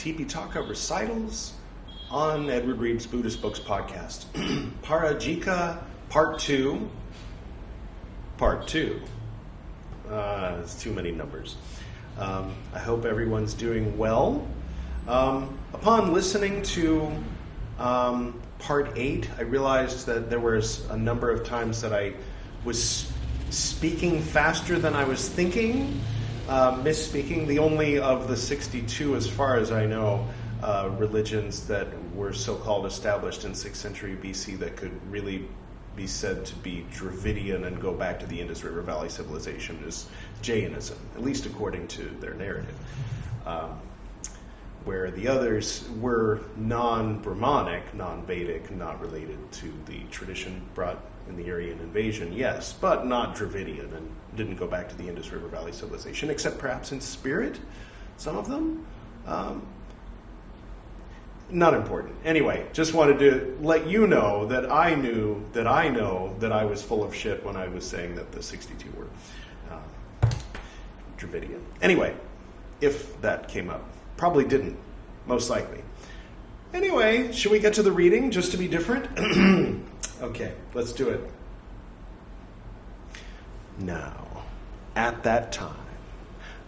Tipiṭaka recitals on Edward Reed's Buddhist Books podcast. Pārājika, Part 2. Part 2. It's too many numbers. I hope everyone's doing well. Upon listening to Part 8, I realized that there was a number of times that I was speaking faster than I was thinking, misspeaking. The only of the 62, as far as I know, religions that were so-called established in 6th century BC that could really be said to be Dravidian and go back to the Indus River Valley civilization is Jainism, at least according to their narrative. Where the others were non-Brahmanic, non-Vedic, not related to the tradition brought in the Aryan invasion, yes, but not Dravidian and didn't go back to the Indus River Valley civilization, except perhaps in spirit, some of them. Not important. Anyway, just wanted to let you know that I know that I was full of shit when I was saying that the 62 were Dravidian. Anyway, if that came up. Probably didn't, most likely. Anyway, should we get to the reading just to be different? Okay, let's do it. Now, at that time,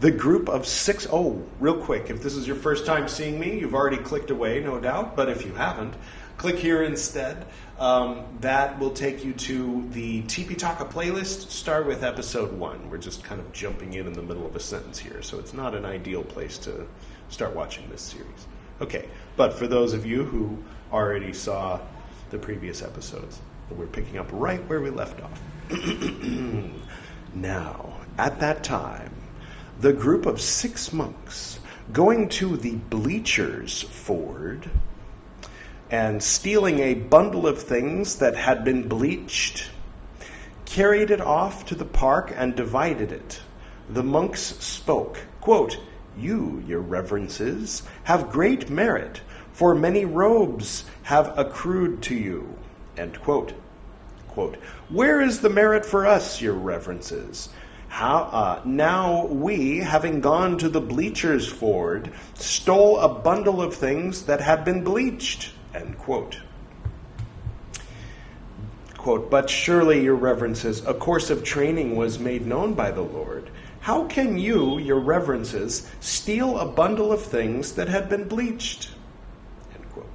the group of 6... Oh, real quick, if this is your first time seeing me, you've already clicked away, no doubt. But if you haven't, click here instead. That will take you to the Tipiṭaka playlist. Start with episode 1. We're just kind of jumping in the middle of a sentence here, so it's not an ideal place to start watching this series. Okay, but for those of you who already saw the previous episodes, we're picking up right where we left off. Now, at that time, the group of 6 monks going to the bleachers' ford and stealing a bundle of things that had been bleached, carried it off to the park and divided it. The monks spoke, quote, "You, your reverences, have great merit, for many robes have accrued to you." End quote. Quote, "Where is the merit for us, your reverences? Now we, having gone to the bleachers' ford, stole a bundle of things that had been bleached." End quote. Quote, "But surely, your reverences, a course of training was made known by the Lord. How can you, your reverences, steal a bundle of things that had been bleached?" End quote.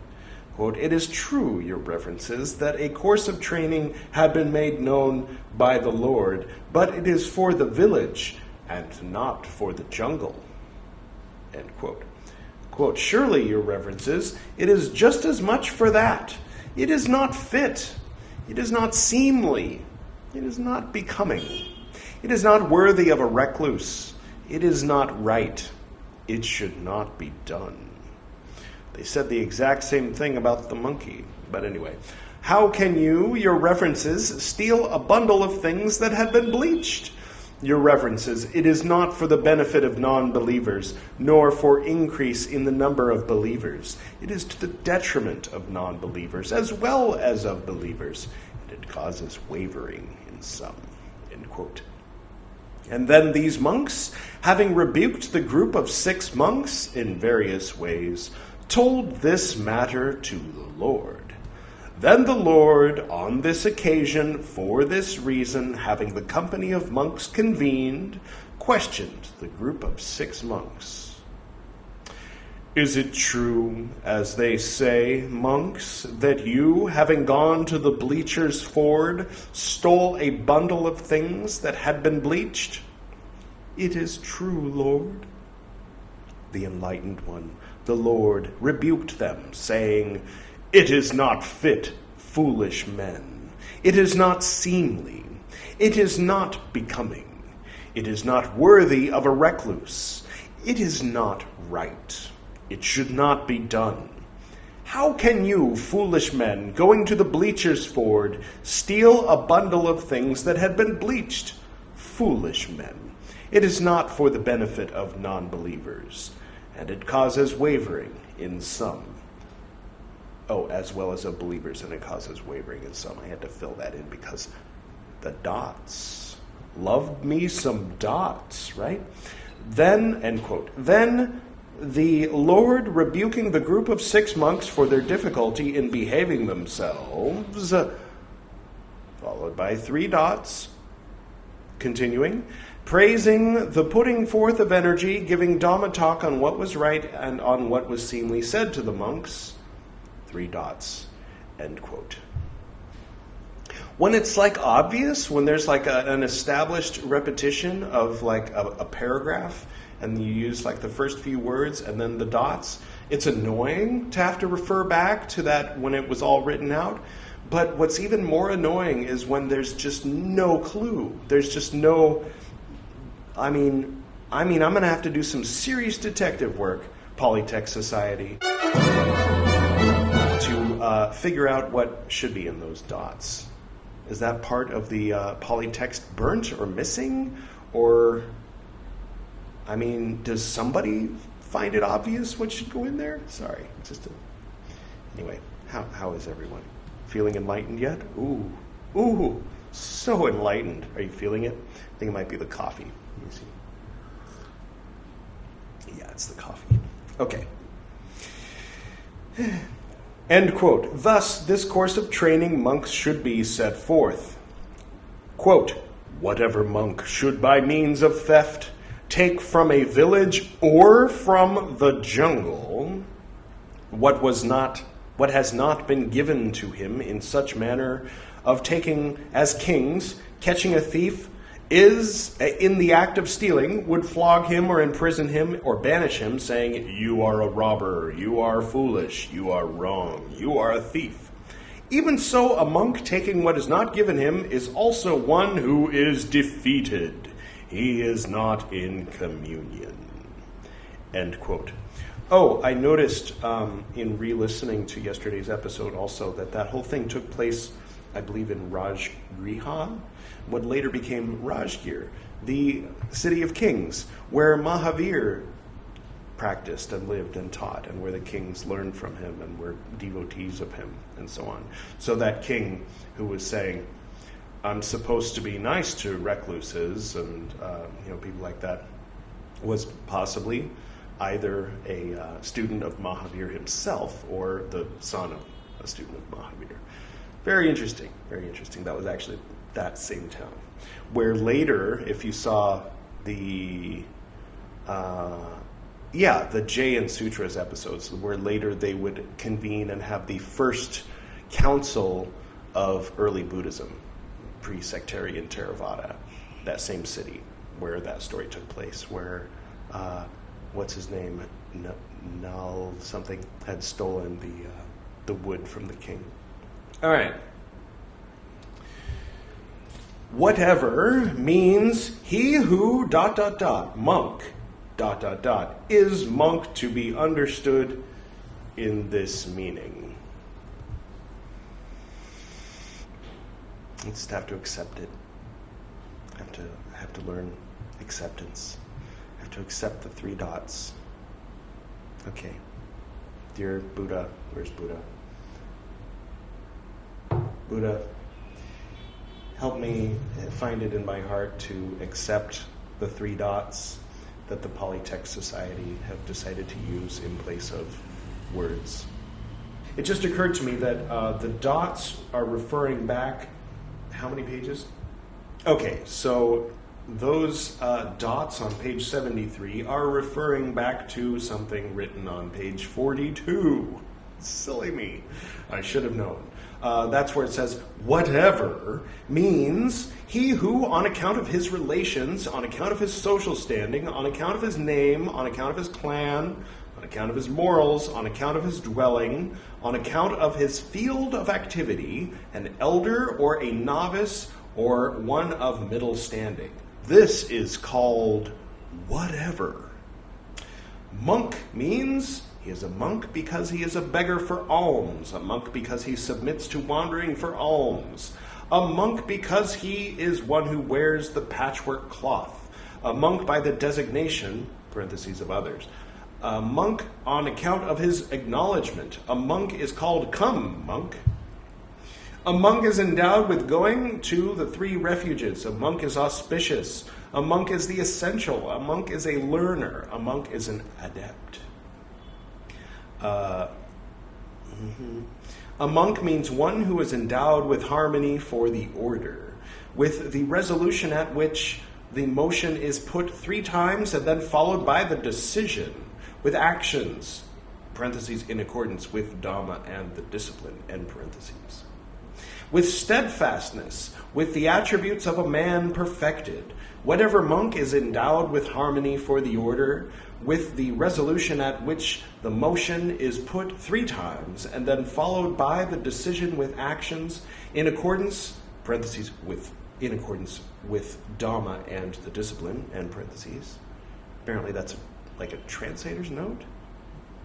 Quote, "It is true, your reverences, that a course of training had been made known by the Lord, but it is for the village and not for the jungle." End quote. Quote, "Surely, your reverences, it is just as much for that. It is not fit. It is not seemly. It is not becoming. It is not worthy of a recluse. It is not right. It should not be done." They said the exact same thing about the monkey. But anyway, "How can you, your reverences, steal a bundle of things that had been bleached? Your reverences, it is not for the benefit of non-believers, nor for increase in the number of believers. It is to the detriment of non-believers as well as of believers, and it causes wavering in some." End quote. And then these monks, having rebuked the group of 6 monks in various ways, told this matter to the Lord. Then the Lord, on this occasion, for this reason, having the company of monks convened, questioned the group of 6 monks. "Is it true, as they say, monks, that you, having gone to the bleachers' ford, stole a bundle of things that had been bleached?" "It is true, Lord." The enlightened one, the Lord, rebuked them, saying, "It is not fit, foolish men. It is not seemly. It is not becoming. It is not worthy of a recluse. It is not right. It should not be done. How can you, foolish men, going to the bleachers' ford, steal a bundle of things that had been bleached? Foolish men. It is not for the benefit of non-believers, and it causes wavering in some." Oh, as well as of believers, and it causes wavering in some. I had to fill that in because the dots. Love me some dots, right? Then, end quote. Then the Lord rebuking the group of 6 monks for their difficulty in behaving themselves, followed by 3 dots, continuing, praising the putting forth of energy, giving Dhamma talk on what was right and on what was seemly said to the monks, 3 dots, end quote. When it's like obvious, when there's like an established repetition of like a paragraph, and you use like the first few words and then the dots, it's annoying to have to refer back to that when it was all written out. But what's even more annoying is when there's just no clue. There's just no, I'm going to have to do some serious detective work, Polytext Society, to figure out what should be in those dots. Is that part of the polytext burnt or missing? Or, does somebody find it obvious what should go in there? Sorry, anyway, how is everyone? Feeling enlightened yet? Ooh, so enlightened. Are you feeling it? I think it might be the coffee. Let me see. Yeah, it's the coffee. Okay. End quote. Thus, this course of training monks should be set forth. Quote, whatever monk should by means of theft take from a village or from the jungle what has not been given to him in such manner of taking as kings, catching a thief, is in the act of stealing, would flog him or imprison him or banish him, saying, you are a robber, you are foolish, you are wrong, you are a thief. Even so, a monk taking what is not given him is also one who is defeated. He is not in communion. End quote. Oh, I noticed in re-listening to yesterday's episode also that whole thing took place, I believe, in Rajgriha, what later became Rajgir, the city of kings, where Mahavir practiced and lived and taught, and where the kings learned from him and were devotees of him, and so on. So that king who was saying, I'm supposed to be nice to recluses and people like that, was possibly either a student of Mahavir himself or the son of a student of Mahavir. Very interesting, very interesting. That was actually that same town. Where later, if you saw the Jay and Sutras episodes, where later they would convene and have the first council of early Buddhism, pre-sectarian Theravada, that same city where that story took place, where, what's his name, Nal something, had stolen the wood from the king. All right. Whatever means he who ... monk ... is monk to be understood in this meaning. I just have to accept it. I have to learn acceptance. I have to accept the 3 dots. Okay. Dear Buddha, where's Buddha? Buddha, help me find it in my heart to accept the 3 dots that the Polytext Society have decided to use in place of words. It just occurred to me that the dots are referring back, how many pages? Okay, so those dots on page 73 are referring back to something written on page 42. Silly me. I should have known. That's where it says, whatever means he who, on account of his relations, on account of his social standing, on account of his name, on account of his clan, on account of his morals, on account of his dwelling, on account of his field of activity, an elder or a novice or one of middle standing. This is called whatever. Monk means he is a monk because he is a beggar for alms, a monk because he submits to wandering for alms, a monk because he is one who wears the patchwork cloth, a monk by the designation, parentheses, of others, a monk on account of his acknowledgement. A monk is called come monk. A monk is endowed with going to the 3 refuges. A monk is auspicious. A monk is the essential. A monk is a learner. A monk is an adept. A monk means one who is endowed with harmony for the order, with the resolution at which the motion is put 3 times and then followed by the decision, with actions, parentheses, in accordance with Dhamma and the discipline, end parentheses. With steadfastness, with the attributes of a man perfected, whatever monk is endowed with harmony for the order, with the resolution at which the motion is put 3 times and then followed by the decision with actions in accordance, parentheses, in accordance with Dhamma and the discipline, end parentheses. Apparently that's like a translator's note.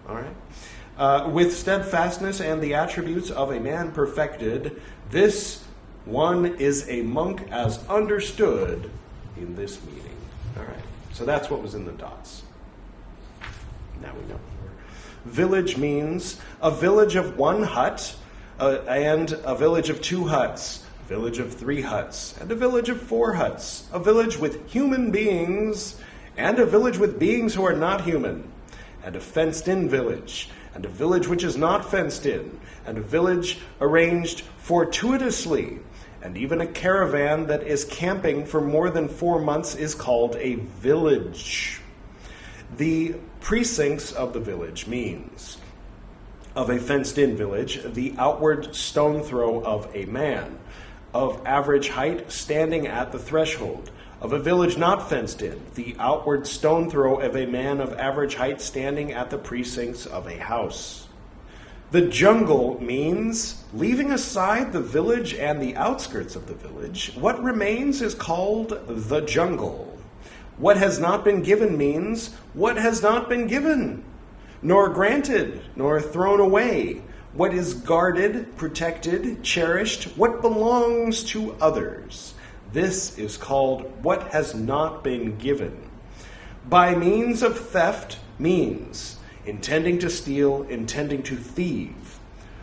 All right. With steadfastness and the attributes of a man perfected, this one is a monk as understood in this meeting. All right. So that's what was in the dots. Now we know. Village means a village of 1 hut and a village of 2 huts, a village of 3 huts, and a village of 4 huts, a village with human beings and a village with beings who are not human, and a fenced-in village, and a village which is not fenced in, and a village arranged fortuitously, and even a caravan that is camping for more than 4 months is called a village. The precincts of the village means of a fenced-in village, the outward stone throw of a man, of average height standing at the threshold. Of a village not fenced in, the outward stone throw of a man of average height standing at the precincts of a house. The jungle means, leaving aside the village and the outskirts of the village, what remains is called the jungle. What has not been given means, what has not been given, nor granted, nor thrown away. What is guarded, protected, cherished, what belongs to others. This is called what has not been given. By means of theft means intending to steal, intending to thieve.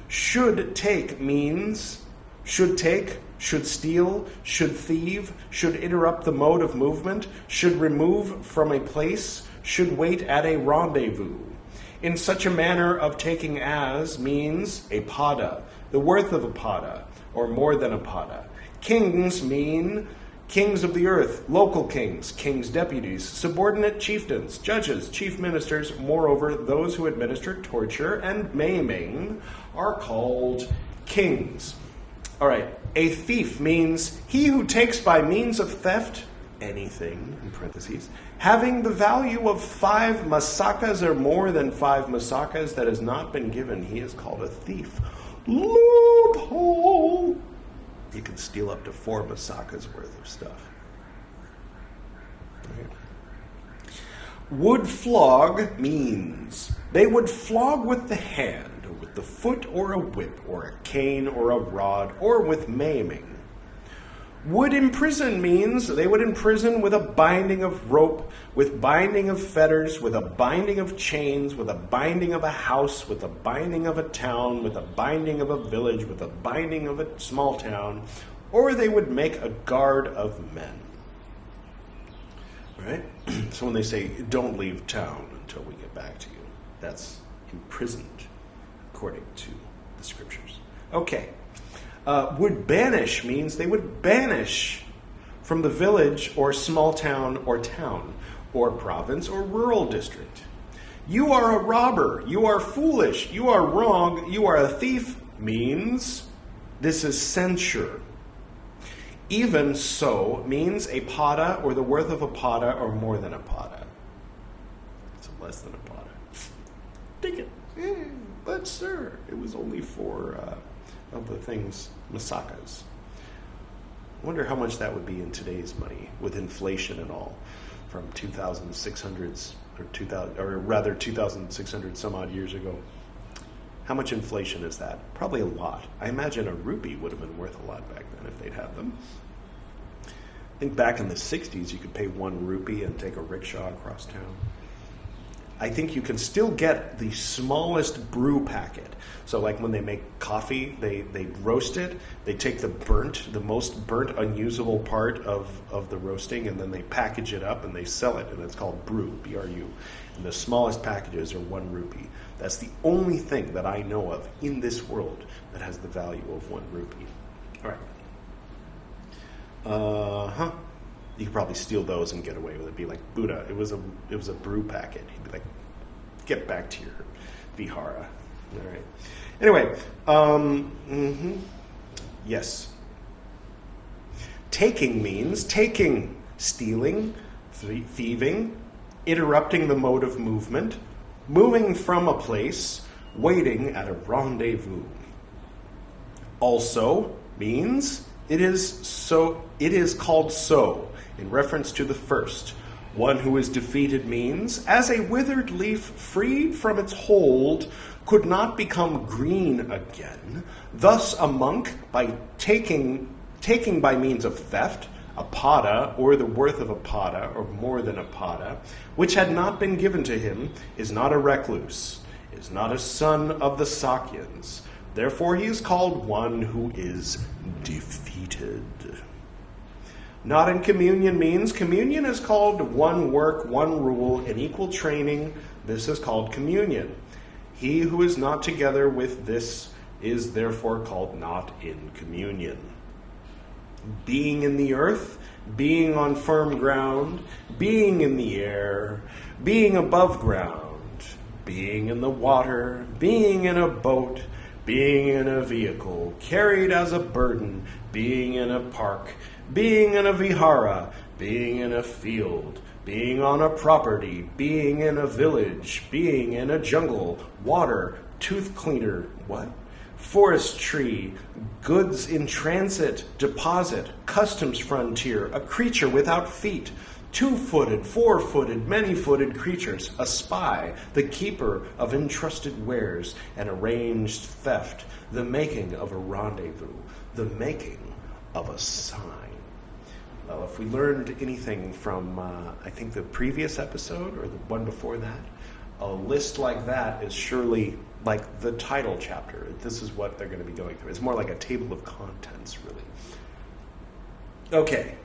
Should take means should take, should steal, should thieve, should interrupt the mode of movement, should remove from a place, should wait at a rendezvous. In such a manner of taking as means a pada, the worth of a pada, or more than a pada. Kings mean kings of the earth, local kings, kings' deputies, subordinate chieftains, judges, chief ministers. Moreover, those who administer torture and maiming are called kings. All right, a thief means he who takes by means of theft anything, in parentheses, having the value of 5 masakas or more than 5 masakas that has not been given, he is called a thief. Loophole! You can steal up to 4 masakas worth of stuff. Okay. Would flog means they would flog with the hand, or with the foot, or a whip, or a cane, or a rod, or with maiming. Would imprison means they would imprison with a binding of rope, with binding of fetters, with a binding of chains, with a binding of a house, with a binding of a town, with a binding of a village, with a binding of a small town, or they would make a guard of men. Right? So when they say, don't leave town until we get back to you, that's imprisoned, according to the scriptures. Okay. Would banish means they would banish from the village or small town or province or rural district. You are a robber, you are foolish, you are wrong, you are a thief means this is censure. Even so means a pada or the worth of a pada or more than a pada. So less than a pada. Take it. But sir, it was only for of the things, masakas. I wonder how much that would be in today's money with inflation and all, from 2,600s or 2,000, or rather 2,600 some odd years ago. How much inflation is that? Probably a lot. I imagine a rupee would have been worth a lot back then if they'd had them. I think back in the 60s you could pay 1 rupee and take a rickshaw across town. I think you can still get the smallest brew packet. So like when they make coffee, they roast it, they take the most burnt, unusable part of the roasting, and then they package it up and they sell it, and it's called brew, B-R-U. And the smallest packages are 1 rupee. That's the only thing that I know of in this world that has the value of 1 rupee. All right. You could probably steal those and get away with it. Be like, Buddha, it was a brew packet. He'd be like, get back to your vihara. All right. Anyway, yes. Taking means taking, stealing, thieving, interrupting the mode of movement, moving from a place, waiting at a rendezvous. Also means it is called so, in reference to the first. One who is defeated means, as a withered leaf freed from its hold could not become green again, thus a monk, by taking by means of theft, a pada, or the worth of a pada, or more than a pada, which had not been given to him, is not a recluse, is not a son of the Sakyans. Therefore he is called one who is defeated. Not in communion means communion is called one work, one rule, and equal training. This is called communion. He who is not together with this is therefore called not in communion. Being in the earth, being on firm ground, being in the air, being above ground, being in the water, being in a boat, being in a vehicle, carried as a burden, being in a park, being in a vihara, being in a field, being on a property, being in a village, being in a jungle, water, tooth cleaner, what? Forest tree, goods in transit, deposit, customs frontier, a creature without feet, 2-footed, 4-footed, many-footed creatures, a spy, the keeper of entrusted wares, an arranged theft, the making of a rendezvous, the making of a sign. Well, if we learned anything from, I think, the previous episode or the one before that, a list like that is surely like the title chapter. This is what they're going to be going through. It's more like a table of contents, really. Okay.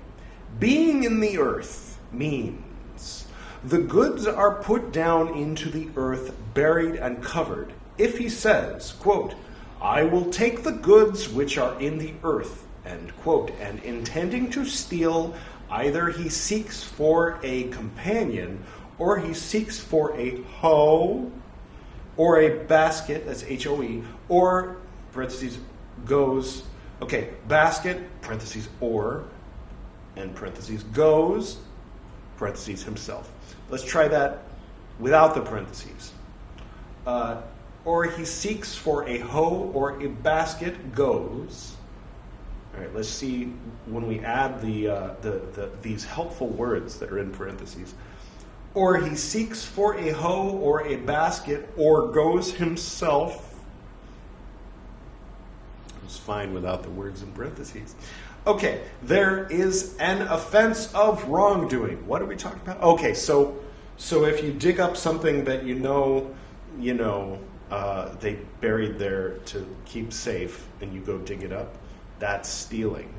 Being in the earth means the goods are put down into the earth, buried and covered. If he says, quote, I will take the goods which are in the earth, end quote, and intending to steal, either he seeks for a companion, or he seeks for a hoe, or a basket, that's H-O-E, or, parentheses, goes, okay, basket, parentheses, or, and parentheses, goes, parentheses, himself. Let's try that without the parentheses. Or he seeks for a hoe, or a basket, goes. All right, let's see when we add these helpful words that are in parentheses. Or he seeks for a hoe or a basket, or goes himself. It's fine without the words in parentheses. Okay, there is an offense of wrongdoing. What are we talking about? Okay, so if you dig up something that you know, they buried there to keep safe, and you go dig it up, that's stealing.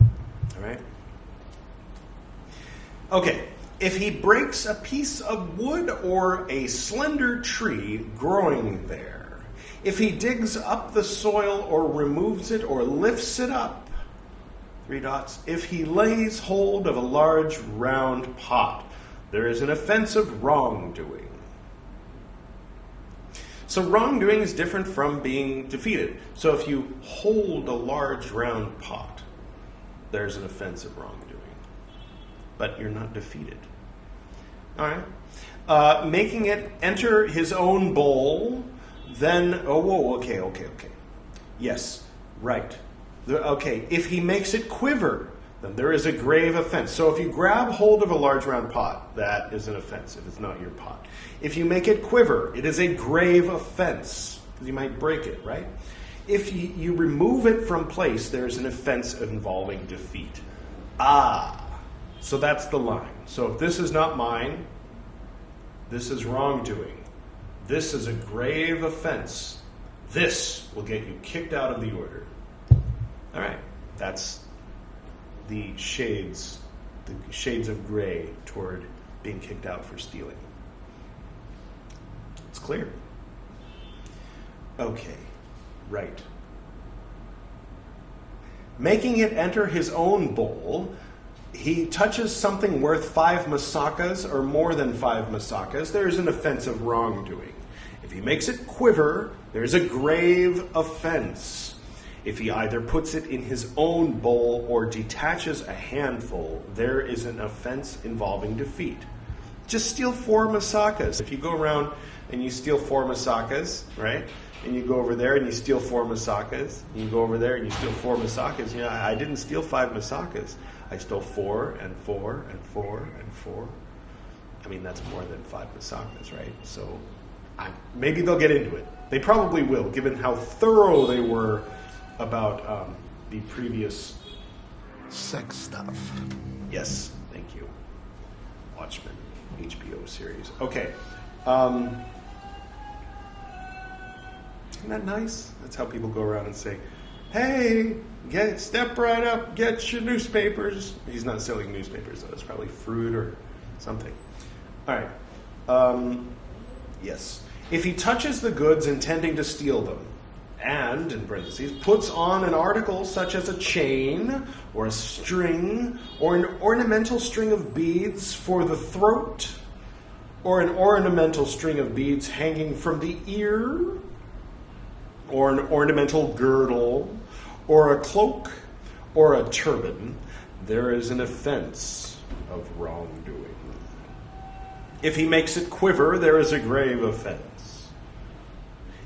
All right? Okay, if he breaks a piece of wood or a slender tree growing there, if he digs up the soil or removes it or lifts it up, 3 dots, if he lays hold of a large round pot, there is an offense of wrongdoing. So wrongdoing is different from being defeated. So if you hold a large round pot, there's an offense of wrongdoing. But you're not defeated. All right. Making it enter his own bowl, then, okay. Yes, right. Okay, if he makes it quiver, then there is a grave offense. So if you grab hold of a large round pot, that is an offense if it's not your pot. If you make it quiver, it is a grave offense, because you might break it, right? If you remove it from place, there's an offense involving defeat. So that's the line. So if this is not mine, this is wrongdoing. This is a grave offense. This will get you kicked out of the order. All right, that's the shades of gray toward being kicked out for stealing. It's clear. Okay, right. Making it enter his own bowl, he touches something worth 5 masakas or more than 5 masakas, there is an offense of wrongdoing. If he makes it quiver, there is a grave offense. If he either puts it in his own bowl or detaches a handful, there is an offense involving defeat. Just steal 4 masakas. If you go around and you steal 4 masakas, right? And you go over there and you steal 4 masakas. And you go over there and you steal 4 masakas. You know, I didn't steal 5 masakas. I stole 4 and 4 and 4 and 4. I mean, that's more than 5 masakas, right? So maybe they'll get into it. They probably will, given how thorough they were about the previous sex stuff. Yes, thank you. Watchmen, HBO series. Okay. Isn't that nice? That's how people go around and say, hey, step right up, get your newspapers. He's not selling newspapers, though. It's probably fruit or something. All right. Yes. If he touches the goods intending to steal them, and, in parentheses, puts on an article such as a chain, or a string, or an ornamental string of beads for the throat, or an ornamental string of beads hanging from the ear, or an ornamental girdle, or a cloak, or a turban, there is an offense of wrongdoing. If he makes it quiver, there is a grave offense.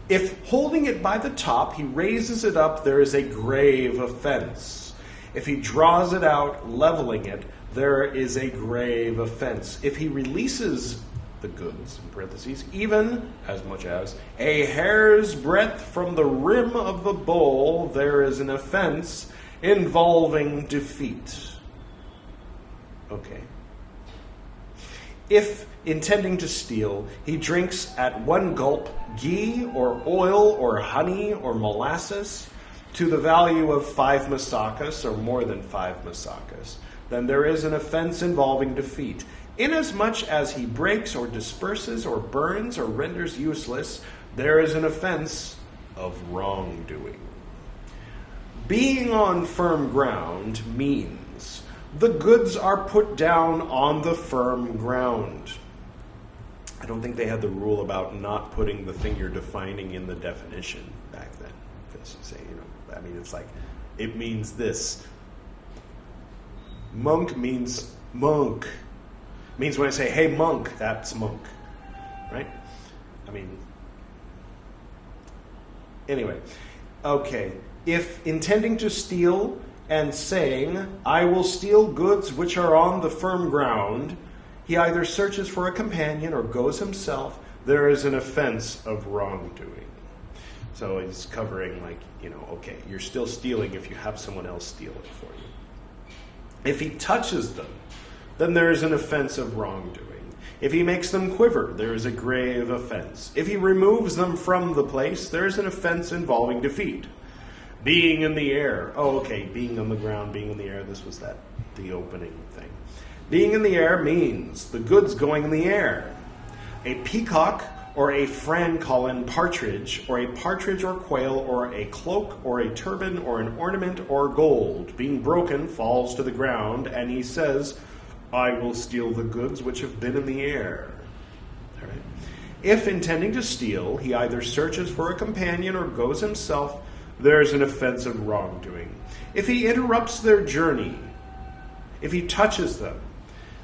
If holding it by the top, he raises it up, there is a grave offense. If he draws it out, leveling it, there is a grave offense. If he releases the goods, in parentheses, even as much as a hair's breadth from the rim of the bowl, there is an offense involving defeat. Okay. If, intending to steal, he drinks at one gulp ghee or oil or honey or molasses to the value of 5 masakas or more than 5 masakas, then there is an offense involving defeat. Inasmuch as he breaks or disperses or burns or renders useless, there is an offense of wrongdoing. Being on firm ground means the goods are put down on the firm ground. I don't think they had the rule about not putting the thing you're defining in the definition back then. Because say, I mean, it's like, it means this. Monk means monk. It means when I say, hey, monk, that's monk. Right? I mean, anyway. Okay. If intending to steal and saying, I will steal goods which are on the firm ground, he either searches for a companion or goes himself, there is an offense of wrongdoing. So he's covering okay, you're still stealing if you have someone else steal it for you. If he touches them, then there is an offense of wrongdoing. If he makes them quiver, there is a grave offense. If he removes them from the place, there is an offense involving defeat. Being in the air. Oh, okay, being on the ground, being in the air, this was the opening thing. Being in the air means the goods going in the air. A peacock or a francolin partridge, or a partridge or quail, or a cloak or a turban or an ornament or gold, being broken, falls to the ground, and he says, I will steal the goods which have been in the air. All right. If intending to steal, he either searches for a companion or goes himself, there is an offense of wrongdoing. If he interrupts their journey, if he touches them,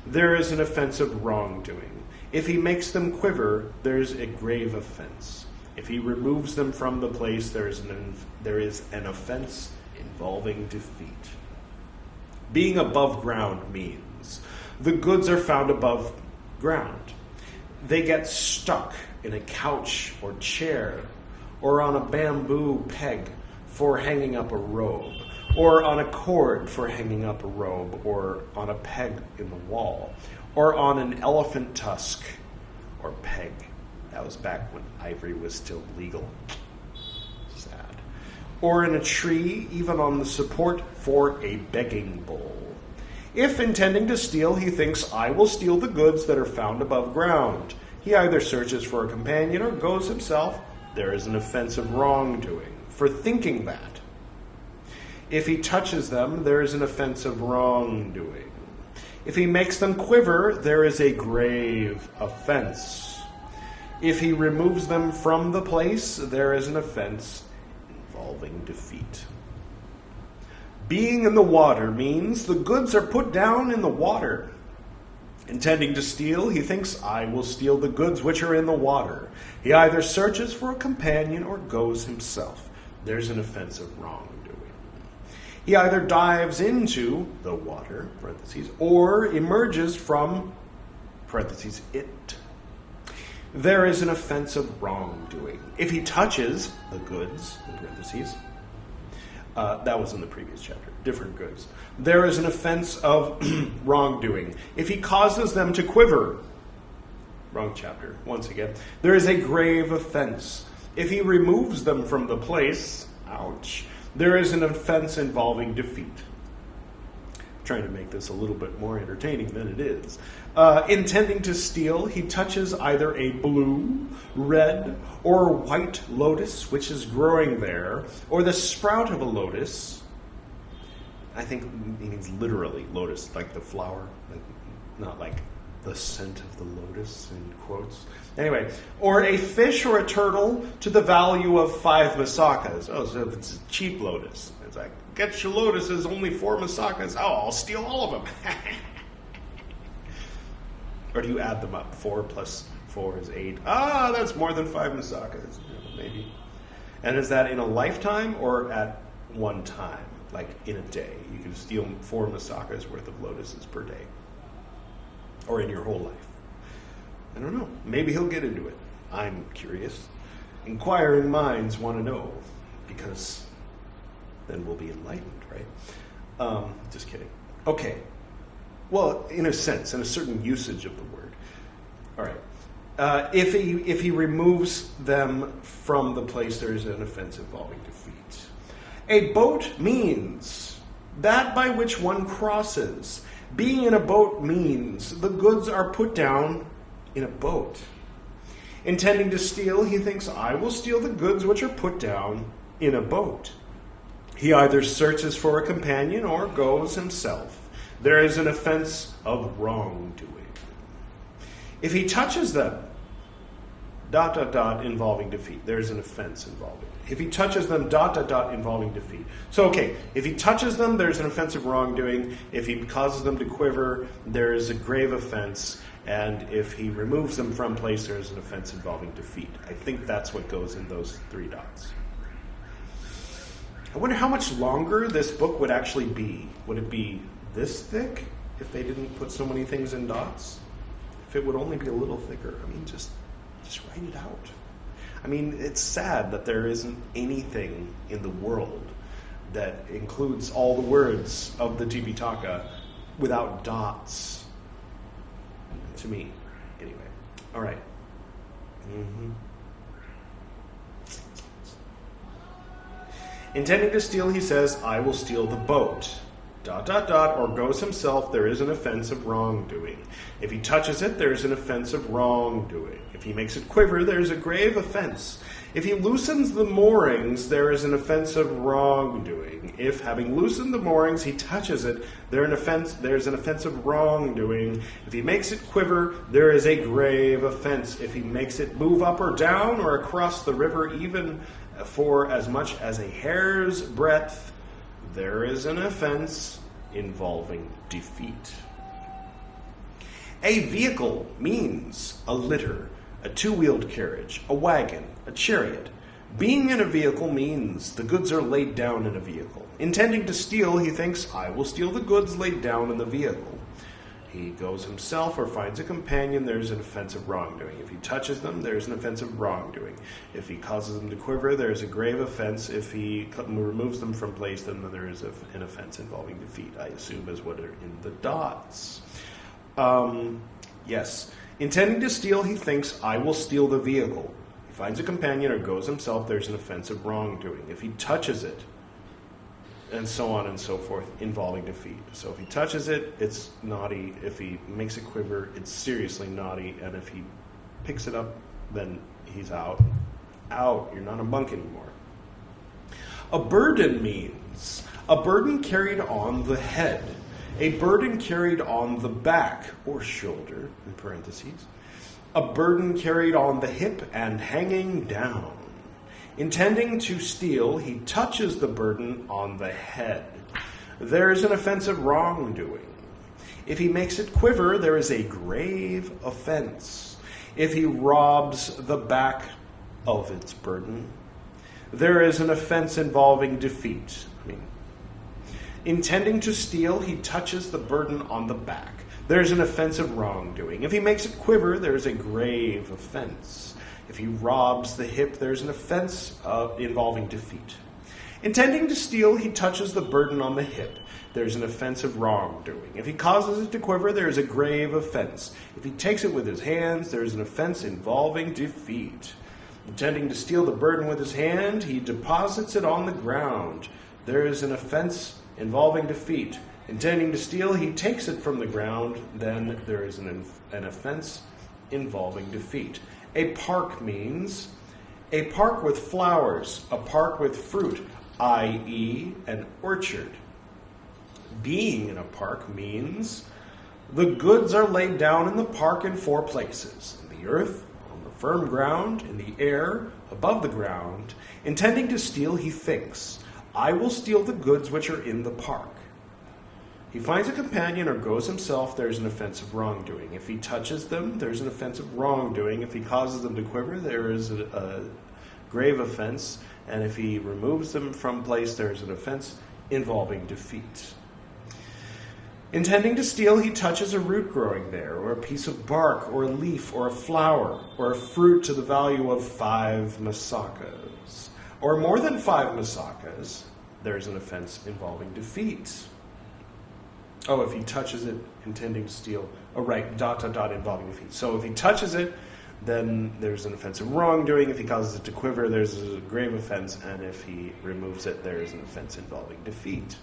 there is an offense of wrongdoing. If he makes them quiver, there is a grave offense. If he removes them from the place, there is an offense involving defeat. Being above ground means the goods are found above ground. They get stuck in a couch or chair, or on a bamboo peg for hanging up a robe, or on a cord for hanging up a robe, or on a peg in the wall, or on an elephant tusk or peg. That was back when ivory was still legal. Sad. Or in a tree, even on the support for a begging bowl. If intending to steal, he thinks, I will steal the goods that are found above ground. He either searches for a companion or goes himself. There is an offense of wrongdoing for thinking that. If he touches them, there is an offense of wrongdoing. If he makes them quiver, there is a grave offense. If he removes them from the place, there is an offense involving defeat. Being in the water means the goods are put down in the water. Intending to steal, he thinks, I will steal the goods which are in the water. He either searches for a companion or goes himself. There's an offense of wrongdoing. He either dives into the water, parentheses, or emerges from, parentheses, it. There is an offense of wrongdoing. If he touches the goods, in parentheses, that was in the previous chapter, different goods. There is an offense of wrongdoing. If he causes them to quiver, wrong chapter, once again, there is a grave offense. If he removes them from the place, ouch, there is an offense involving defeat. I'm trying to make this a little bit more entertaining than it is. Intending to steal, he touches either a blue, red, or white lotus which is growing there, or the sprout of a lotus. I think he means literally lotus, like the flower, not like the scent of the lotus, in quotes. Anyway, or a fish or a turtle to the value of 5 masakas. Oh, so if it's a cheap lotus, it's like, get your lotuses, only 4 masakas. Oh, I'll steal all of them. Or do you add them up? 4 plus 4 is 8. Ah, that's more than 5 masakas. Maybe. And is that in a lifetime or at one time? Like in a day? You can steal 4 masakas worth of lotuses per day. Or in your whole life. I don't know. Maybe he'll get into it. I'm curious. Inquiring minds want to know. Because then we'll be enlightened, right? Just kidding. Okay. Well, in a sense, in a certain usage of the word. All right. If he removes them from the place, there is an offense involving defeat. A boat means that by which one crosses. Being in a boat means the goods are put down in a boat. Intending to steal, he thinks, I will steal the goods which are put down in a boat. He either searches for a companion or goes himself. There is an offense of wrongdoing. If he touches them, ... involving defeat. There is an offense involving. If he touches them, ... involving defeat. So, okay, if he touches them, there's an offense of wrongdoing. If he causes them to quiver, there is a grave offense. And if he removes them from place, there is an offense involving defeat. I think that's what goes in those 3 dots. I wonder how much longer this book would actually be. Would it be this thick if they didn't put so many things in dots? If it would only be a little thicker, I mean, just write it out. I mean, it's sad that there isn't anything in the world that includes all the words of the Tipiṭaka without dots. To me, anyway. All right. Intending to steal, he says, I will steal the boat. ... or goes himself, there is an offense of wrongdoing. If he touches it, there is an offense of wrongdoing. If he makes it quiver, there is a grave offense. If he loosens the moorings, there is an offense of wrongdoing. If, having loosened the moorings, he touches it, there is an offense of wrongdoing. If he makes it quiver, there is a grave offense. If he makes it move up or down or across the river, even for as much as a hair's breadth, there is an offense involving defeat. A vehicle means a litter, a 2-wheeled carriage, a wagon, a chariot. Being in a vehicle means the goods are laid down in a vehicle. Intending to steal, he thinks, I will steal the goods laid down in the vehicle. he goes himself or finds a companion, there's an offense of wrongdoing. If he touches them, there's an offense of wrongdoing. If he causes them to quiver, there's a grave offense. If he removes them from place, then there is an offense involving defeat, I assume, is what are in the dots. Yes. Intending to steal, he thinks, I will steal the vehicle. He finds a companion or goes himself, there's an offense of wrongdoing. If he touches it, and so on and so forth, involving defeat. So if he touches it, it's naughty. If he makes it quiver, it's seriously naughty. And if he picks it up, then he's out. Out. You're not a monk anymore. A burden means a burden carried on the head, a burden carried on the back or shoulder, in parentheses, a burden carried on the hip and hanging down. Intending to steal, he touches the burden on the head. There is an offense of wrongdoing. If he makes it quiver, there is a grave offense. If he robs the back of its burden, there is an offense involving defeat. Intending to steal, he touches the burden on the back. There is an offense of wrongdoing. If he makes it quiver, there is a grave offense. If he robs the hip, there's an offense involving defeat. Intending to steal, he touches the burden on the hip. There's an offense of wrongdoing. If he causes it to quiver, there is a grave offense. If he takes it with his hands, there is an offense involving defeat. Intending to steal the burden with his hand, he deposits it on the ground. There is an offense involving defeat. Intending to steal, he takes it from the ground. Then there is an offense involving defeat. A park means a park with flowers, a park with fruit, i.e. an orchard. Being in a park means the goods are laid down in the park in 4 places: in the earth, on the firm ground, in the air, above the ground. Intending to steal, he thinks, I will steal the goods which are in the park. He finds a companion or goes himself, there's an offense of wrongdoing. If he touches them, there's an offense of wrongdoing. If he causes them to quiver, there is a grave offense. And if he removes them from place, there is an offense involving defeat. Intending to steal, he touches a root growing there, or a piece of bark, or a leaf, or a flower, or a fruit to the value of 5 masakas. Or more than 5 masakas, there is an offense involving defeat. Oh, if he touches it, intending to steal. Oh, right, ... involving defeat. So if he touches it, then there's an offense of wrongdoing. If he causes it to quiver, there's a grave offense. And if he removes it, there is an offense involving defeat.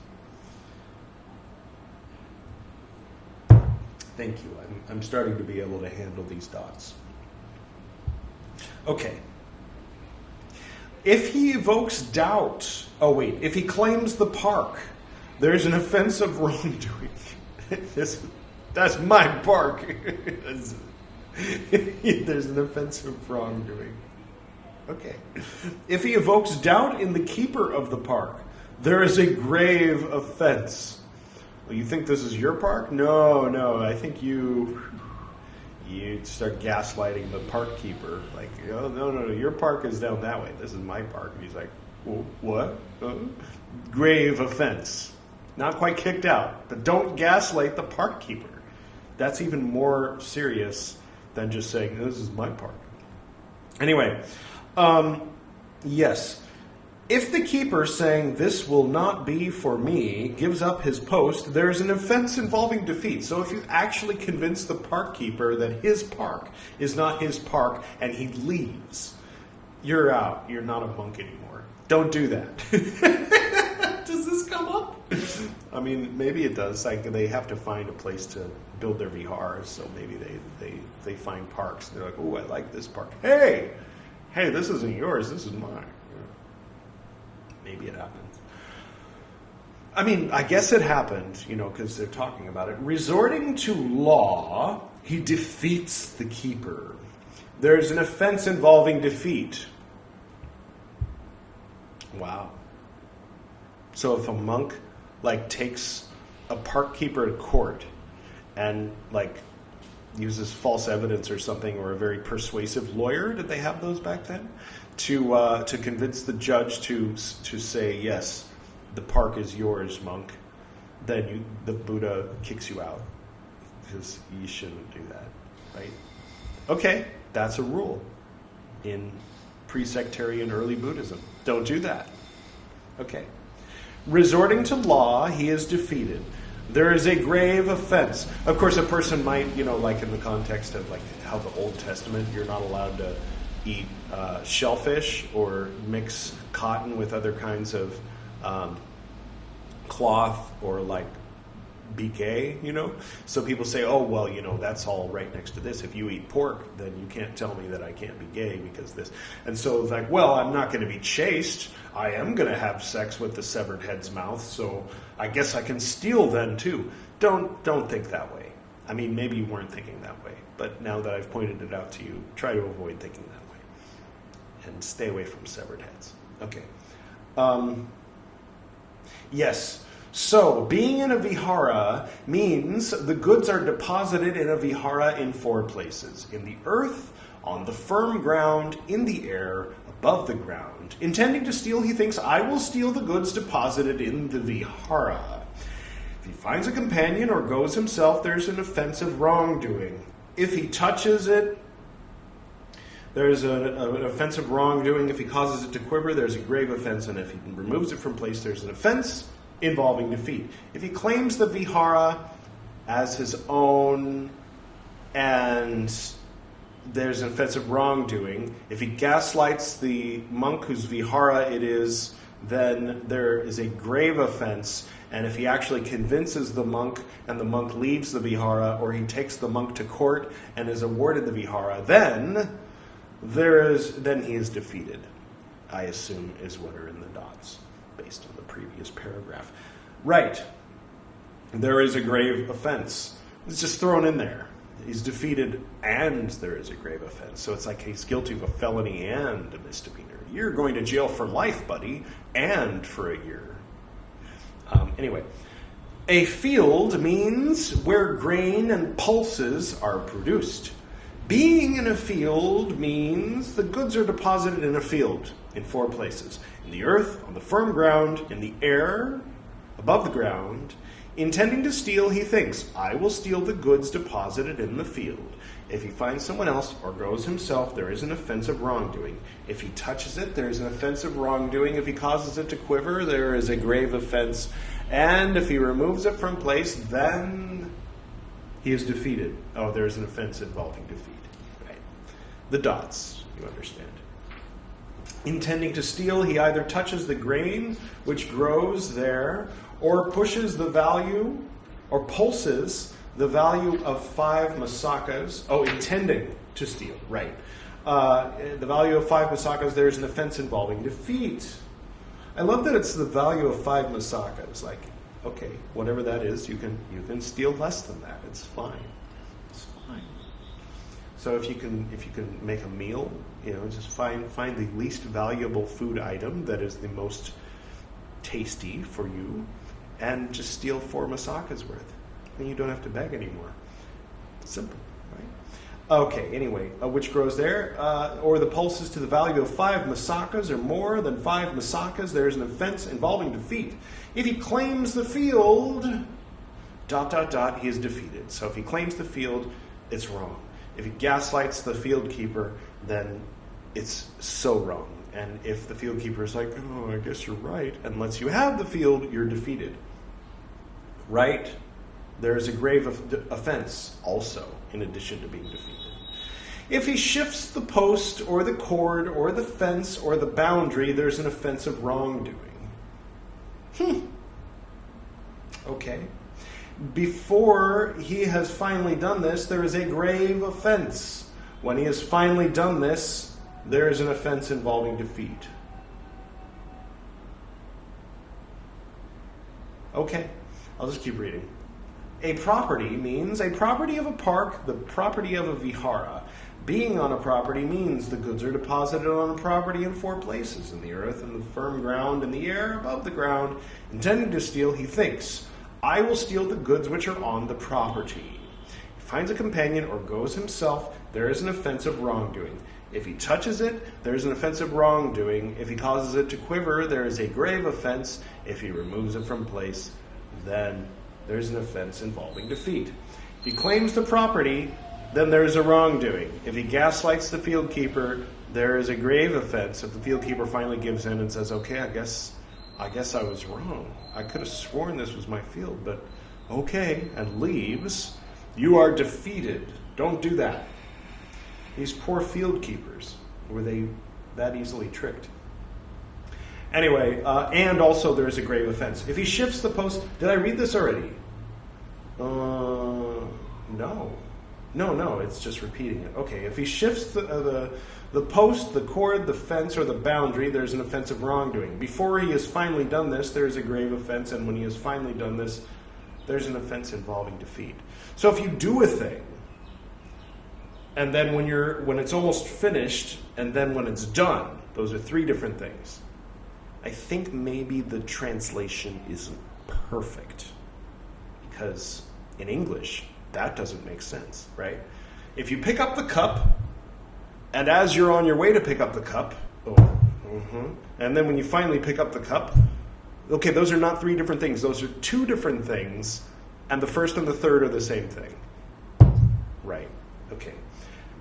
Thank you. I'm starting to be able to handle these dots. Okay. If he evokes doubt... Oh, wait. If he claims the park... There's an offense of wrongdoing. That's my park. There's an offense of wrongdoing. Okay. If he evokes doubt in the keeper of the park, there is a grave offense. Well, you think this is your park? No. I think you start gaslighting the park keeper. Like, oh, no. Your park is down that way. This is my park. And he's like, well, what? Grave offense. Not quite kicked out, but don't gaslight the park keeper. That's even more serious than just saying, this is my park. Anyway, yes. If the keeper saying, this will not be for me, gives up his post, there's an offense involving defeat. So if you actually convince the park keeper that his park is not his park and he leaves, you're out. You're not a monk anymore. Don't do that. Does this come up? I mean, maybe it does. Like, they have to find a place to build their vihars, so maybe they find parks. They're like, oh, I like this park. Hey, this isn't yours. This is mine. Maybe it happens. I mean, I guess it happened, because they're talking about it. Resorting to law, he defeats the keeper. There's an offense involving defeat. Wow. So if a monk, takes a park keeper to court and, uses false evidence or something, or a very persuasive lawyer, did they have those back then? To convince the judge to say, yes, the park is yours, monk, then the Buddha kicks you out. because you shouldn't do that, right? Okay, that's a rule in pre-sectarian early Buddhism. Don't do that. Okay. Resorting to law, he is defeated. There is a grave offense. Of course, a person might, like in the context of like how the Old Testament, you're not allowed to eat shellfish or mix cotton with other kinds of cloth or like be gay, So people say, oh, well, that's all right next to this. If you eat pork, then you can't tell me that I can't be gay because this. And so it's like, well, I'm not going to be chaste. I am going to have sex with the severed head's mouth, so I guess I can steal then too. Don't think that way. I mean, maybe you weren't thinking that way, but now that I've pointed it out to you, try to avoid thinking that way. And stay away from severed heads. Okay. Yes. So, being in a vihara means the goods are deposited in a vihara in 4 places. In the earth, on the firm ground, in the air, above the ground. Intending to steal, he thinks, I will steal the goods deposited in the vihara. If he finds a companion or goes himself, there's an offense of wrongdoing. If he touches it, there's an offense of wrongdoing. If he causes it to quiver, there's a grave offense. And if he removes it from place, there's an offense involving defeat. If he claims the vihara as his own and there's an offense of wrongdoing, if he gaslights the monk whose vihara it is, then there is a grave offense. And if he actually convinces the monk and the monk leaves the vihara, or he takes the monk to court and is awarded the vihara, then he is defeated, I assume is what are in the dots, based on the previous paragraph. Right. There is a grave offense. It's just thrown in there. He's defeated and there is a grave offense. So it's like he's guilty of a felony and a misdemeanor. You're going to jail for life, buddy, and for a year. Anyway, a field means where grain and pulses are produced. Being in a field means the goods are deposited in a field in 4 places. In the earth, on the firm ground, in the air, above the ground. Intending to steal, he thinks, I will steal the goods deposited in the field. If he finds someone else or goes himself, there is an offense of wrongdoing. If he touches it, there is an offense of wrongdoing. If he causes it to quiver, there is a grave offense. And if he removes it from place, then he is defeated. Oh, there is an offense involving defeat. Right. The dots, you understand. Intending to steal, he either touches the grain which grows there, or pushes the value, or pulses the value of 5 masakas. Oh, intending to steal, right. The value of 5 masakas, there's an offense involving defeat. I love that it's the value of 5 masakas. Like, okay, whatever that is, you can steal less than that. It's fine. It's fine. So if you can make a meal, just find the least valuable food item that is the most tasty for you, and just steal 4 masakas worth. Then you don't have to beg anymore. Simple, right? Okay, anyway, which grows there, or the pulses to the value of 5 masakas or more than 5 masakas, there is an offense involving defeat. If he claims the field, ... he is defeated. So if he claims the field, it's wrong. If he gaslights the field keeper, then it's so wrong. And if the field keeper is like, oh, I guess you're right, and lets you have the field, you're defeated. Right? There is a grave offense also, in addition to being defeated. If he shifts the post or the cord or the fence or the boundary, there's an offense of wrongdoing. Okay. Before he has finally done this, there is a grave offense. When he has finally done this, there is an offense involving defeat. Okay, I'll just keep reading. A property means a property of a park, the property of a vihara. Being on a property means the goods are deposited on a property in 4 places, in the earth, in the firm ground, in the air, above the ground. Intending to steal, he thinks, I will steal the goods which are on the property. He finds a companion or goes himself, there is an offense of wrongdoing. If he touches it, there is an offense of wrongdoing. If he causes it to quiver, there is a grave offense. If he removes it from place, then there is an offense involving defeat. he claims the property, then there is a wrongdoing. If he gaslights the field keeper, there is a grave offense. If the field keeper finally gives in and says, okay, I guess I was wrong. I could have sworn this was my field, but okay, and leaves, you are defeated. Don't do that. These poor field keepers, were they that easily tricked? Anyway, and also there is a grave offense. If he shifts the post, did I read this already? No, it's just repeating it. Okay, if he shifts the post, the cord, the fence, or the boundary, there's an offense of wrongdoing. Before he has finally done this, there is a grave offense, and when he has finally done this, there's an offense involving defeat. So if you do a thing, and then when it's almost finished, and then when it's done, those are three different things. I think maybe the translation isn't perfect, because in English, that doesn't make sense, right? If you pick up the cup, and as you're on your way to pick up the cup, and then when you finally pick up the cup, okay, those are not three different things. Those are two different things, and the first and the third are the same thing. Right, okay.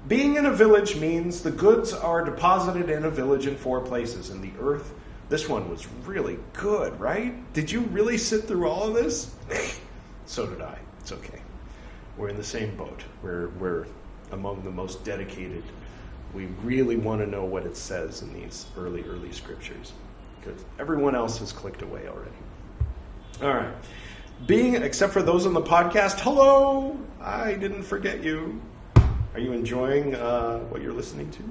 Being in a village means the goods are deposited in a village in 4 places. In the earth, this one was really good, right? Did you really sit through all of this? So did I. It's okay. We're in the same boat. We're among the most dedicated. We really want to know what it says in these early scriptures, because everyone else has clicked away already. All right. Except for those on the podcast, hello! I didn't forget you. Are you enjoying what you're listening to?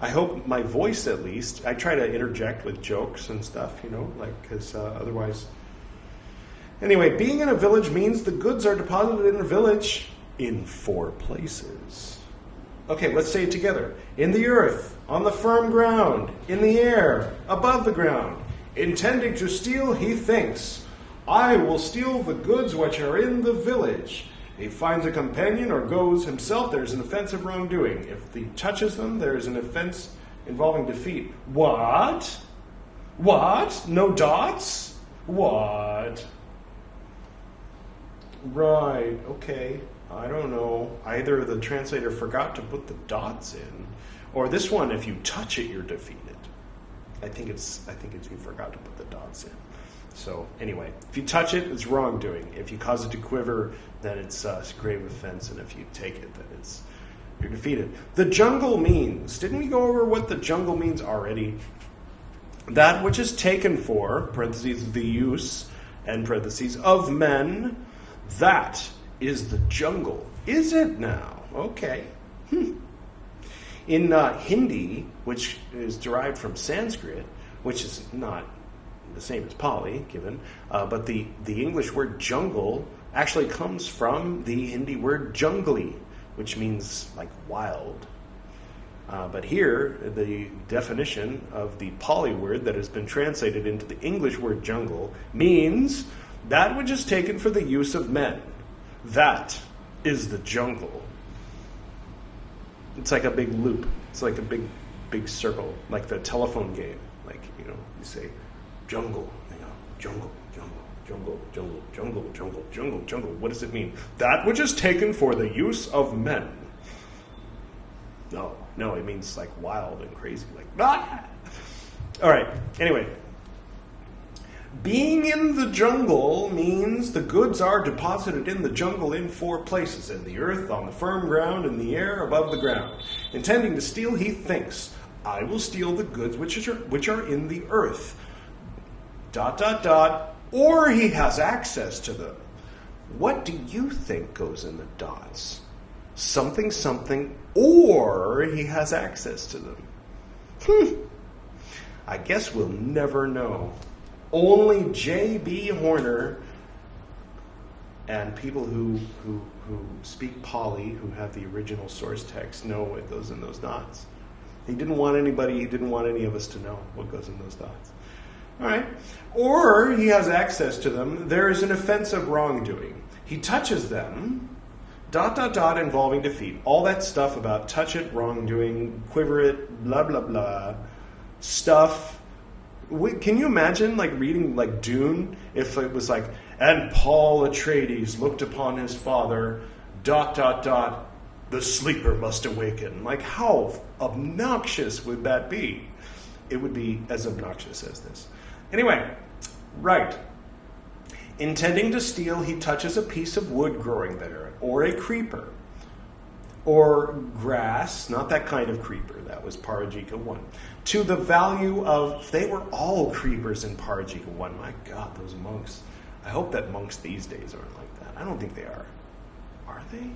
I hope my voice, at least. I try to interject with jokes and stuff, because otherwise... Anyway, being in a village means the goods are deposited in a village in 4 places. Okay, let's say it together. In the earth, on the firm ground, in the air, above the ground. Intending to steal, he thinks, I will steal the goods which are in the village. If he finds a companion or goes himself, there is an offense of wrongdoing. If he touches them, there is an offense involving defeat. What? No dots? What? Right, okay. I don't know. Either the translator forgot to put the dots in, or this one, if you touch it, you're defeated. I think it's you forgot to put the dots in. So anyway, if you touch it, it's wrongdoing. If you cause it to quiver, then it's a grave offense, and if you take it, then you're defeated. The jungle means, didn't we go over what the jungle means already? That which is taken for, parentheses, the use, and parentheses, of men, that is the jungle. Is it now? Okay. In Hindi, which is derived from Sanskrit, which is not the same as Pali, but the English word jungle actually comes from the Hindi word jungli, which means like wild. But here, the definition of the Pali word that has been translated into the English word jungle means that which is taken for the use of men. That is the jungle. It's like a big loop. It's like a big circle, like the telephone game. Like, you say jungle, jungle, jungle, jungle, jungle, jungle, jungle, jungle. What does it mean? That which is taken for the use of men. No, it means like wild and crazy, like ah! All right. Anyway, being in the jungle means the goods are deposited in the jungle in 4 places: in the earth, on the firm ground, in the air, above the ground. Intending to steal, he thinks, I will steal the goods which are in the earth. ... Or he has access to them. What do you think goes in the dots? Something, something, or he has access to them. I guess we'll never know. Only J.B. Horner and people who speak Pali, who have the original source text, know what goes in those dots. He didn't want any of us to know what goes in those dots. All right. Or he has access to them. There is an offense of wrongdoing. He touches them, ... involving defeat. All that stuff about touch it, wrongdoing, quiver it, blah, blah, blah, stuff. Can you imagine reading Dune if it was and Paul Atreides looked upon his father, The sleeper must awaken. Like, how obnoxious would that be? It would be as obnoxious as this. Anyway, right. Intending to steal, he touches a piece of wood growing there, or a creeper, or grass, not that kind of creeper, that was Pārājika 1, to the value of, they were all creepers in Pārājika 1. My God, those monks. I hope that monks these days aren't like that. I don't think they are. Are they?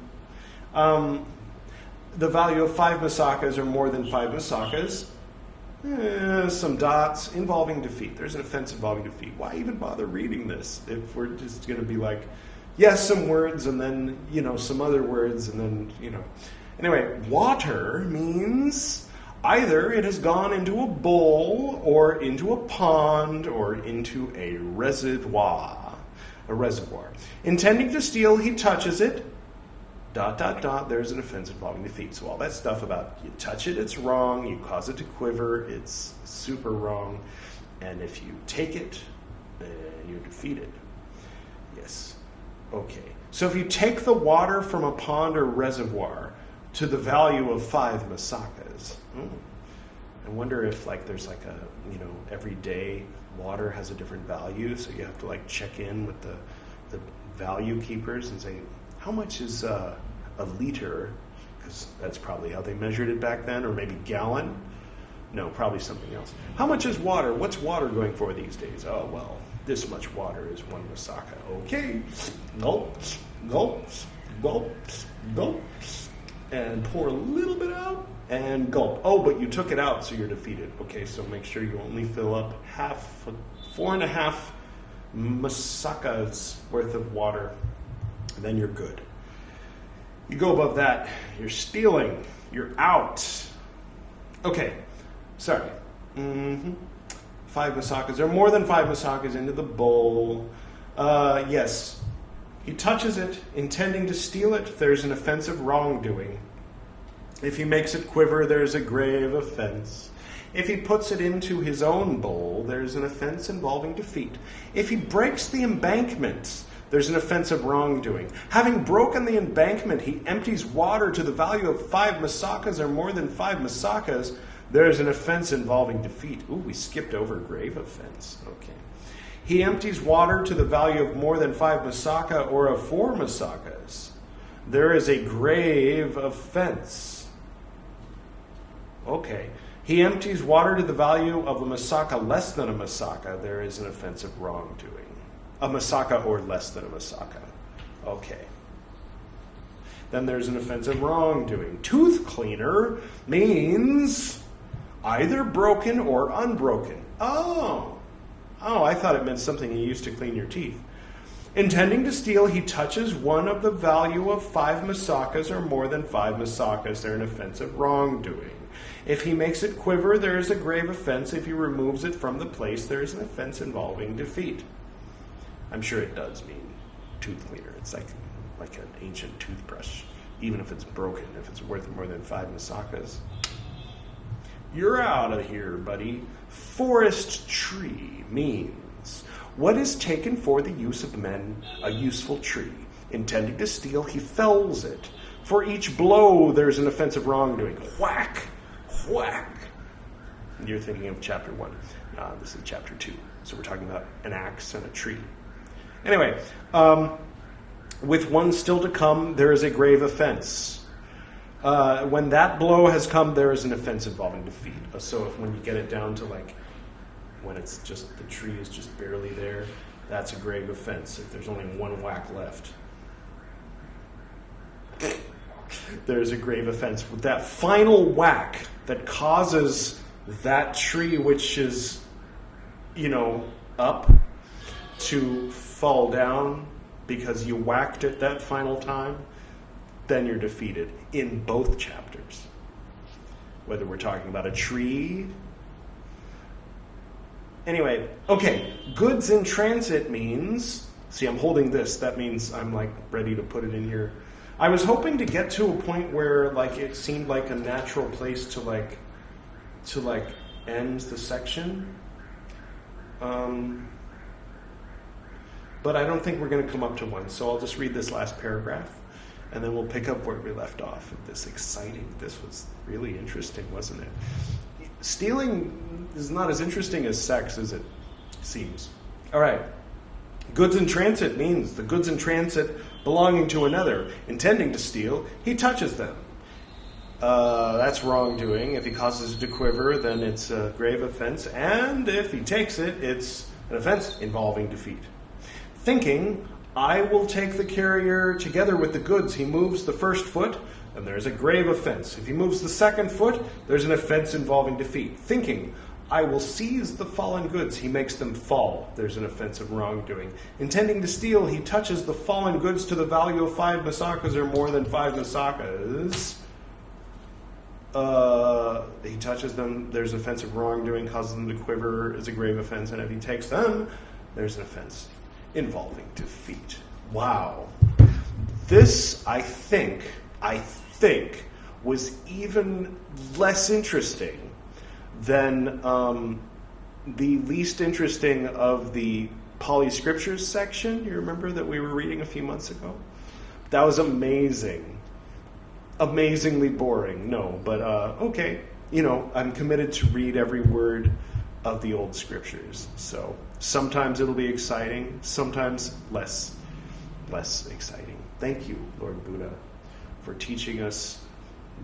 The value of 5 masakas or more than 5 masakas. Some dots involving defeat. There's an offense involving defeat. Why even bother reading this if we're just going to be like, yes, some words and then, some other words and then, Anyway, water means either it has gone into a bowl or into a pond or into a reservoir. Intending to steal, he touches it. ... There's an offense involving defeat. So all that stuff about you touch it, it's wrong. You cause it to quiver, it's super wrong. And if you take it, you're defeated. Yes. Okay. So if you take the water from a pond or reservoir to the value of 5 masakas, I wonder if there's a, every day water has a different value, so you have to check in with the value keepers and say, how much is a liter? Because that's probably how they measured it back then, or maybe gallon. No, probably something else. How much is water? What's water going for these days? Oh, well, this much water is 1 masaka. Okay. Gulp, gulp, gulp, gulp. And pour a little bit out and gulp. Oh, but you took it out, so you're defeated. Okay, so make sure you only fill up 4.5 masakas worth of water. Then you're good. You go above that, you're stealing. You're out. Okay, sorry. 5 masakas, or more than 5 masakas into the bowl. Yes. He touches it, intending to steal it. There's an offensive wrongdoing. If he makes it quiver, there's a grave offense. If he puts it into his own bowl, there's an offense involving defeat. If he breaks the embankment, there's an offense of wrongdoing. Having broken the embankment, he empties water to the value of 5 masakas or more than 5 masakas. There's an offense involving defeat. Ooh, we skipped over grave offense. Okay. He empties water to the value of more than 5 masaka or of 4 masakas. There is a grave offense. Okay. He empties water to the value of a masaka less than a masaka. There is an offense of wrongdoing. A masaka or less than a masaka. Okay. Then there's an offense of wrongdoing. Tooth cleaner means either broken or unbroken. Oh, I thought it meant something you used to clean your teeth. Intending to steal, he touches one of the value of 5 masakas or more than 5 masakas. They're an offense of wrongdoing. If he makes it quiver, there is a grave offense. If he removes it from the place, there is an offense involving defeat. I'm sure it does mean tooth cleaner. It's like an ancient toothbrush, even if it's broken, if it's worth more than 5 masakas. You're out of here, buddy. Forest tree means what is taken for the use of men, a useful tree. Intending to steal, he fells it. For each blow, there's an offense of wrongdoing. Whack, whack. You're thinking of chapter 1. This is chapter 2. So we're talking about an axe and a tree. Anyway, with one still to come, there is a grave offense. When that blow has come, there is an offense involving defeat. So when you get it down to when it's just, the tree is just barely there, that's a grave offense. If there's only one whack left, there's a grave offense. With that final whack that causes that tree, which is, up, to fall down because you whacked it that final time, then you're defeated in both chapters. Whether we're talking about a tree. Anyway, okay, goods in transit means, see, I'm holding this. That means I'm ready to put it in here. I was hoping to get to a point where it seemed like a natural place to end the section. But I don't think we're going to come up to one, so I'll just read this last paragraph. and then we'll pick up where we left off. This was really interesting, wasn't it? Stealing is not as interesting as sex as it seems. All right. Goods in transit means the goods in transit belonging to another, intending to steal, he touches them. That's wrongdoing. If he causes it to quiver, then it's a grave offense. And if he takes it, it's an offense involving defeat. Thinking, I will take the carrier together with the goods. He moves the first foot, and there's a grave offense. If he moves the second foot, there's an offense involving defeat. Thinking, I will seize the fallen goods. He makes them fall. There's an offense of wrongdoing. Intending to steal, he touches the fallen goods to the value of 5 masakas or more than 5 masakas. He touches them. There's an offense of wrongdoing, causes them to quiver, is a grave offense. And if he takes them, there's an offense involving defeat. Wow. This, I think, was even less interesting than the least interesting of the Pali Scriptures section. You remember that we were reading a few months ago? That was amazing. Amazingly boring. No, but okay. I'm committed to read every word of the old Scriptures. So sometimes it'll be exciting, sometimes less exciting. Thank you, Lord Buddha, for teaching us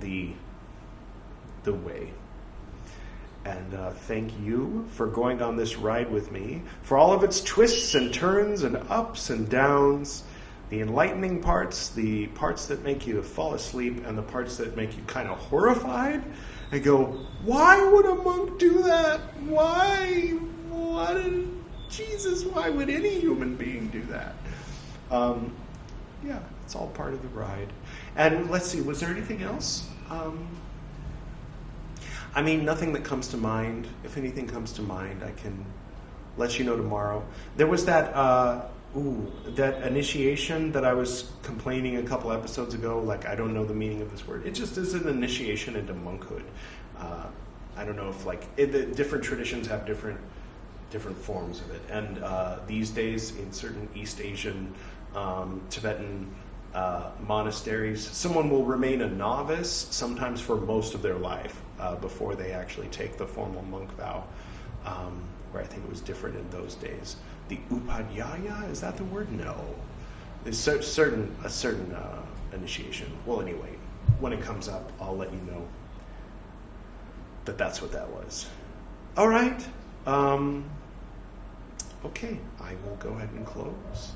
the way. And thank you for going on this ride with me, for all of its twists and turns and ups and downs, the enlightening parts, the parts that make you fall asleep, and the parts that make you kind of horrified and go, why would a monk do that? Why? Jesus, why would any human being do that? Yeah, it's all part of the ride. And let's see, was there anything else? Nothing that comes to mind. If anything comes to mind, I can let you know tomorrow. There was that initiation that I was complaining a couple episodes ago, like I don't know the meaning of this word. It just is an initiation into monkhood. I don't know if the different traditions have different forms of it. And these days in certain East Asian, Tibetan monasteries, someone will remain a novice sometimes for most of their life before they actually take the formal monk vow, where I think it was different in those days. The upadhyaya, is that the word? No. It's a certain initiation. Well, anyway, when it comes up, I'll let you know that's what that was. All right. Okay, I will go ahead and close.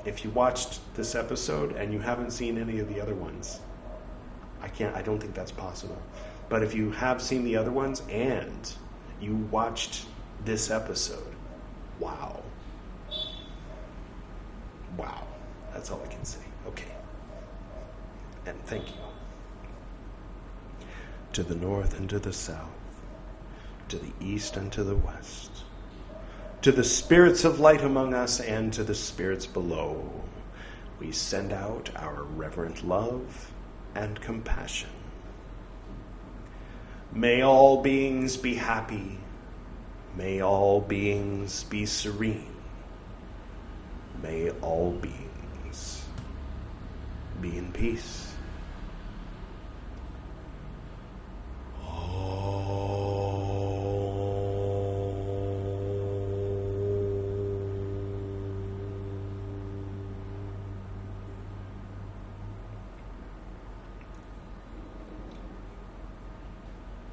If you watched this episode and you haven't seen any of the other ones, I don't think that's possible. But if you have seen the other ones and you watched this episode, wow. Wow. That's all I can say. Okay. And thank you. To the north and to the south, to the east and to the west, to the spirits of light among us and to the spirits below, we send out our reverent love and compassion. May all beings be happy. May all beings be serene. May all beings be in peace.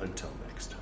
Until next time.